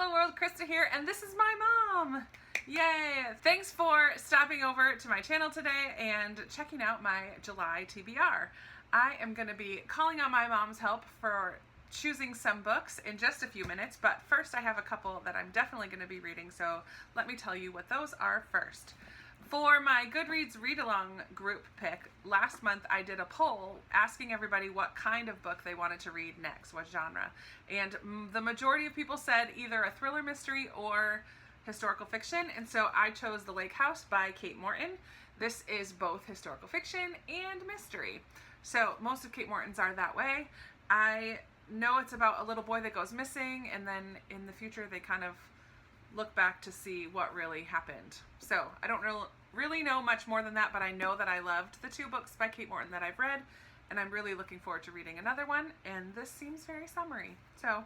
Hello world, Krista here, and this is my mom. Yay! Thanks for stopping over to my channel today and checking out my July TBR. I am going to be calling on my mom's help for choosing some books in just a few minutes, but first I have a couple that I'm definitely going to be reading, so let me tell you what those are first. For my Goodreads read-along group pick, last month I did a poll asking everybody what kind of book they wanted to read next, what genre. And the majority of people said either a thriller mystery or historical fiction, and so I chose The Lake House by Kate Morton. This is both historical fiction and mystery. So most of Kate Morton's are that way. I know it's about a little boy that goes missing, and then in the future they kind of look back to see what really happened. So I don't really know much more than that, but I know that I loved the two books by Kate Morton that I've read, and I'm really looking forward to reading another one, and this seems very summery. So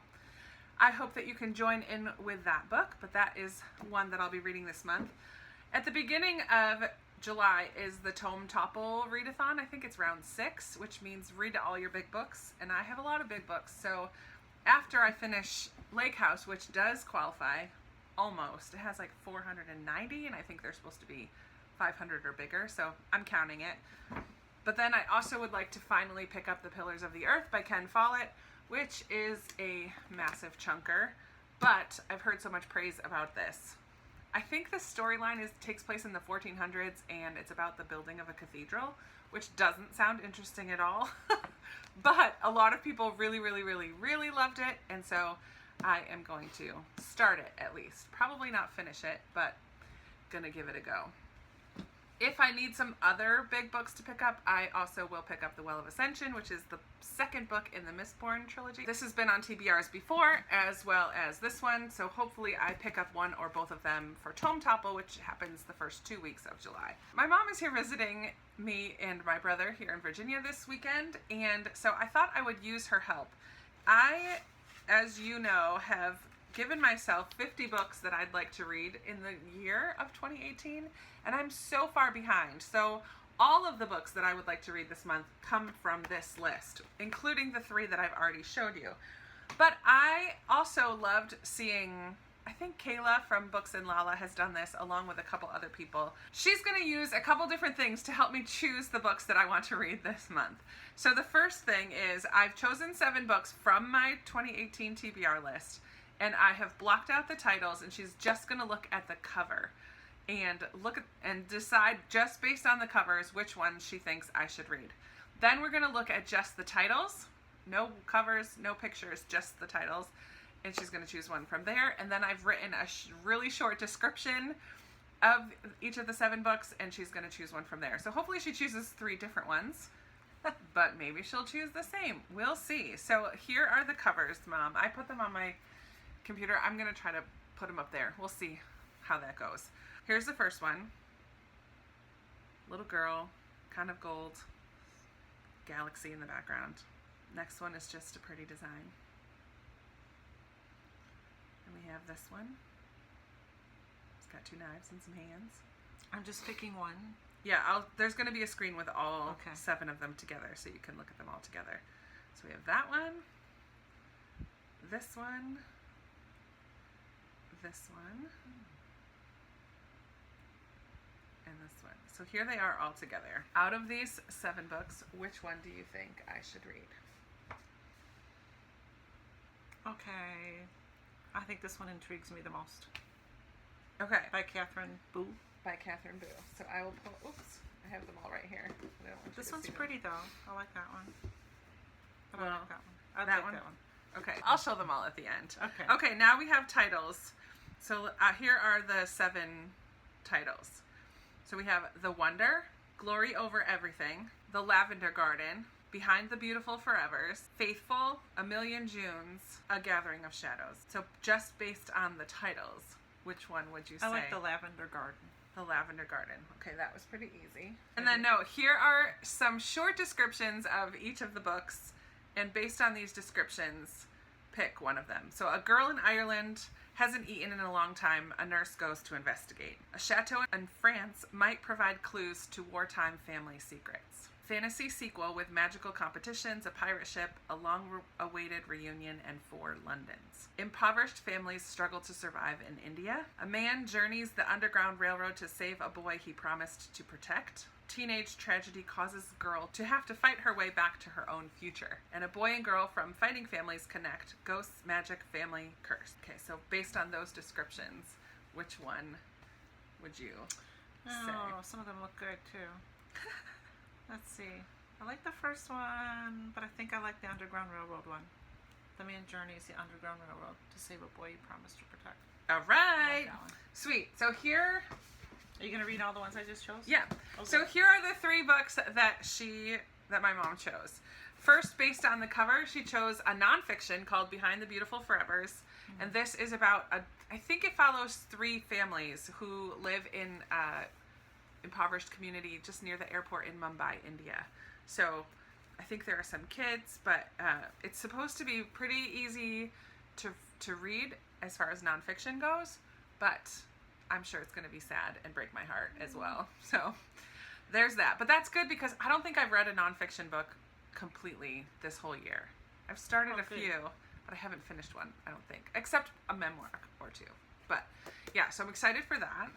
I hope that you can join in with that book, but that is one that I'll be reading this month. At the beginning of July is the Tome Topple readathon. I think it's round 6, which means read all your big books, and I have a lot of big books. So after I finish Lake House, which does qualify, almost, it has like 490, and I think they're supposed to be 500 or bigger, so I'm counting it. But then I also would like to finally pick up The Pillars of the Earth by Ken Follett, which is a massive chunker, but I've heard so much praise about this. I think the storyline takes place in the 1400s, and it's about the building of a cathedral, which doesn't sound interesting at all. But a lot of people really loved it, and so I am going to start it at least. Probably not finish it, but gonna give it a go. If I need some other big books to pick up, I also will pick up The Well of Ascension, which is the second book in the Mistborn trilogy. This has been on TBRs before, as well as this one, so hopefully I pick up one or both of them for Tome Topple, which happens the first 2 weeks of July. My mom is here visiting me and my brother here in Virginia this weekend, and so I thought I would use her help. I, as you know, have given myself 50 books that I'd like to read in the year of 2018, and I'm so far behind. So all of the books that I would like to read this month come from this list, including the 3 that I've already showed you. But I also loved seeing, I think Kayla from Books and Lala has done this along with a couple other people. She's going to use a couple different things to help me choose the books that I want to read this month. So the first thing is I've chosen 7 books from my 2018 TBR list, and I have blocked out the titles, and she's just going to look at the cover and decide just based on the covers which ones she thinks I should read. Then we're going to look at just the titles, no covers, no pictures, just the titles, and she's going to choose one from there. And then I've written a really short description of each of the 7 books, and she's going to choose one from there. So hopefully she chooses 3 different ones, but maybe she'll choose the same. We'll see. So here are the covers, Mom. I put them on my computer. I'm going to try to put them up there. We'll see how that goes. Here's the first one. Little girl, kind of gold, galaxy in the background. Next one is just a pretty design. And we have this one. It's got 2 knives and some hands. I'm just picking one. Yeah, there's going to be a screen with all 7 of them together, so you can look at them all together. So we have that one, this one, this one, and this one. So here they are all together. Out of these 7 books, which one do you think I should read? Okay. I think this one intrigues me the most. Okay. By Catherine Boo. By Catherine Boo. So I will pull, oops, I have them all right here. I don't want you This to one's see pretty though. I like that one. I Well, like that one. I that like one? that one. Okay, I'll show them all at the end. Okay. Okay, now we have titles. So here are the 7 titles. So we have The Wonder, Glory Over Everything, The Lavender Garden, Behind the Beautiful Forevers, Faithful, A Million Junes, A Gathering of Shadows. So just based on the titles, which one would you say? I like The Lavender Garden. The Lavender Garden. Okay, that was pretty easy. And then here are some short descriptions of each of the books, and based on these descriptions, pick one of them. So a girl in Ireland hasn't eaten in a long time. A nurse goes to investigate. A chateau in France might provide clues to wartime family secrets. fantasy sequel with magical competitions, a pirate ship, a long-awaited reunion, and 4 Londons. Impoverished families struggle to survive in India. A man journeys the Underground Railroad to save a boy he promised to protect. Teenage tragedy causes a girl to have to fight her way back to her own future. And a boy and girl from fighting families connect. Ghosts, magic, family, curse. Okay, so based on those descriptions, which one would you say? Oh, some of them look good too. Let's see. I like the first one, but I think I like the Underground Railroad one. The man journeys the Underground Railroad to save a boy he promised to protect. All right. Sweet. So here... Are you going to read all the ones I just chose? Yeah. Okay. So here are the 3 books that my mom chose. First, based on the cover, she chose a nonfiction called Behind the Beautiful Forevers. Mm-hmm. And this is about, I think it follows 3 families who live in impoverished community just near the airport in Mumbai, India. So I think there are some kids, but it's supposed to be pretty easy to read as far as nonfiction goes, but I'm sure it's going to be sad and break my heart as well. So there's that. But that's good because I don't think I've read a nonfiction book completely this whole year. I've started a few, but I haven't finished one, I don't think, except a memoir or 2. But yeah, so I'm excited for that.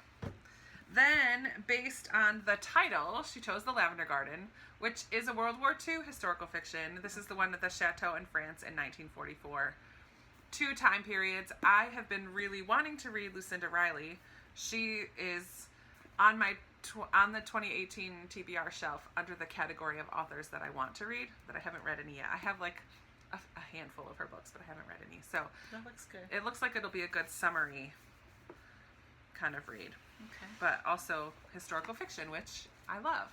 Then, based on the title, she chose The Lavender Garden, which is a World War II historical fiction. This is the one at the chateau in France in 1944. 2 time periods. I have been really wanting to read Lucinda Riley. She is on my on the 2018 TBR shelf under the category of authors that I want to read, that I haven't read any yet. I have like a handful of her books, but I haven't read any. So that looks good. It looks like it'll be a good summary kind of read. Okay. But also historical fiction, which I love.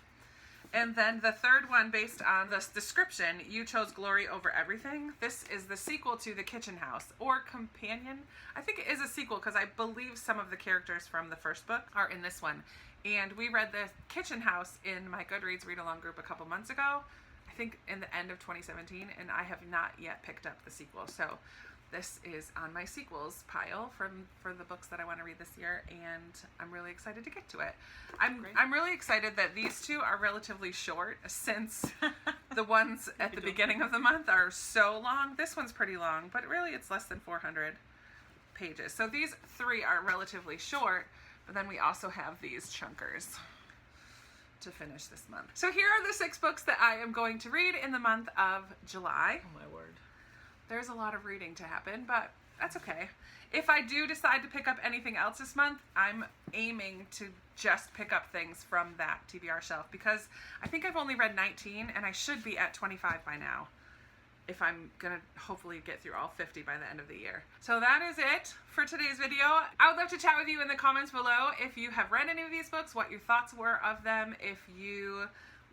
And then the third one, based on this description, you chose Glory Over Everything. This is the sequel to The Kitchen House, or companion. I think it is a sequel because I believe some of the characters from the first book are in this one. And we read The Kitchen House in my Goodreads read-along group a couple months ago, I think in the end of 2017, and I have not yet picked up the sequel. So this is on my sequels pile for the books that I want to read this year, and I'm really excited to get to it. I'm really excited that these 2 are relatively short, since the ones at the beginning of the month are so long. This one's pretty long, but really it's less than 400 pages. So these 3 are relatively short, but then we also have these chunkers to finish this month. So here are the 6 books that I am going to read in the month of July. Oh my word. There's a lot of reading to happen, but that's okay. If I do decide to pick up anything else this month, I'm aiming to just pick up things from that TBR shelf, because I think I've only read 19 and I should be at 25 by now, if I'm gonna hopefully get through all 50 by the end of the year. So that is it for today's video. I would love to chat with you in the comments below if you have read any of these books, what your thoughts were of them, if you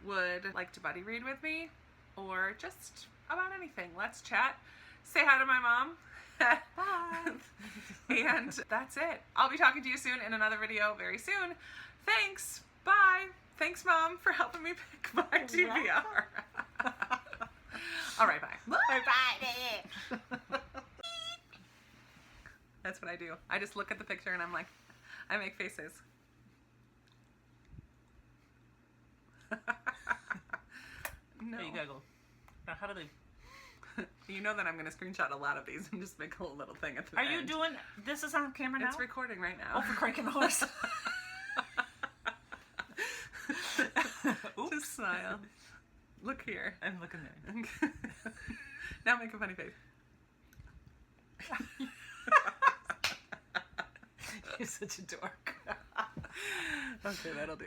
would like to buddy read with me, or just about anything. Let's chat. Say hi to my mom. Bye. And that's it. I'll be talking to you soon in another video very soon. Thanks. Bye. Thanks, Mom, for helping me pick my TBR. All right, bye. Bye. That's what I do. I just look at the picture and I'm like, I make faces. No. There you go. Now, how do they... You know that I'm going to screenshot a lot of these and just make a little thing at the end. Are you doing... This is on camera now? It's recording right now. Oh, for cranking the horse. Oops. Just smile. Look here. I'm looking there. Now make a funny face. You're such a dork. Okay, that'll do.